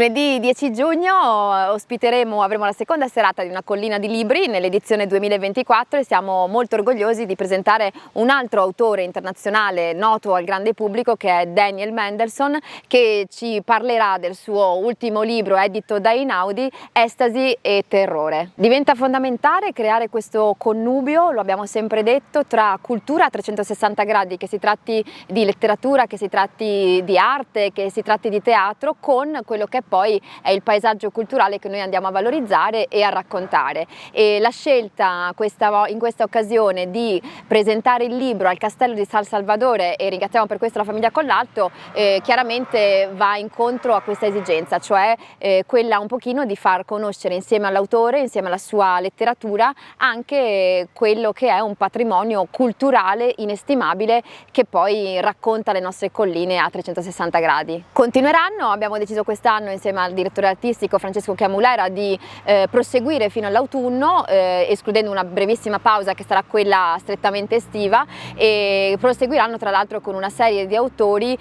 Lunedì 10 giugno avremo la seconda serata di Una collina di libri nell'edizione 2024 e siamo molto orgogliosi di presentare un altro autore internazionale noto al grande pubblico, che è Daniel Mendelsohn, che ci parlerà del suo ultimo libro edito da Einaudi, Estasi e Terrore. Diventa fondamentale creare questo connubio, lo abbiamo sempre detto, tra cultura a 360 gradi, che si tratti di letteratura, che si tratti di arte, che si tratti di teatro, con quello che poi è il paesaggio culturale che noi andiamo a valorizzare e a raccontare. E la scelta in questa occasione di presentare il libro al Castello di San Salvadore, e ringraziamo per questo la famiglia Collalto, chiaramente va incontro a questa esigenza, cioè quella un pochino di far conoscere insieme all'autore, insieme alla sua letteratura, anche quello che è un patrimonio culturale inestimabile che poi racconta le nostre colline a 360 gradi. Continueranno, abbiamo deciso quest'anno insieme al direttore artistico Francesco Chiamulera di proseguire fino all'autunno, escludendo una brevissima pausa che sarà quella strettamente estiva, e proseguiranno tra l'altro con una serie di autori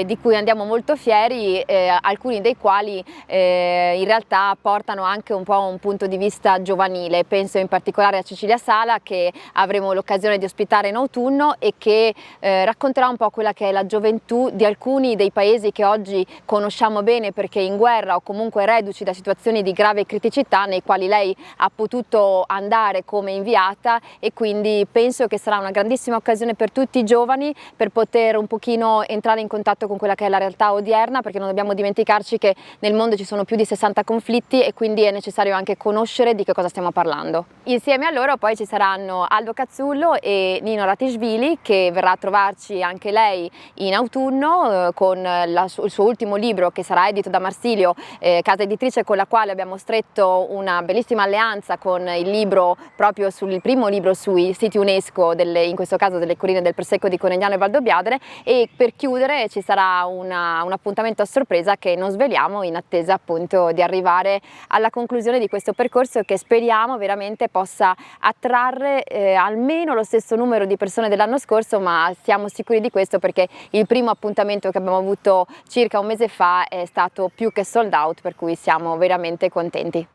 di cui andiamo molto fieri, alcuni dei quali in realtà portano anche un po' un punto di vista giovanile. Penso in particolare a Cecilia Sala, che avremo l'occasione di ospitare in autunno e che racconterà un po' quella che è la gioventù di alcuni dei paesi che oggi conosciamo bene perché in guerra o comunque reduci da situazioni di grave criticità, nei quali lei ha potuto andare come inviata, e quindi penso che sarà una grandissima occasione per tutti i giovani per poter un pochino entrare in contatto con quella che è la realtà odierna, perché non dobbiamo dimenticarci che nel mondo ci sono più di 60 conflitti e quindi è necessario anche conoscere di che cosa stiamo parlando. Insieme a loro poi ci saranno Aldo Cazzullo e Nino Ratisvili, che verrà a trovarci anche lei in autunno con il suo ultimo libro, che sarà edito da Marsilio, casa editrice con la quale abbiamo stretto una bellissima alleanza con il libro, proprio sul primo libro sui siti UNESCO, in questo caso delle colline del Prosecco di Conegliano e Valdobbiadene. E per chiudere ci sarà un appuntamento a sorpresa che non sveliamo, in attesa appunto di arrivare alla conclusione di questo percorso, che speriamo veramente possa attrarre almeno lo stesso numero di persone dell'anno scorso, ma siamo sicuri di questo perché il primo appuntamento che abbiamo avuto circa un mese fa è stato più che sold out, per cui siamo veramente contenti.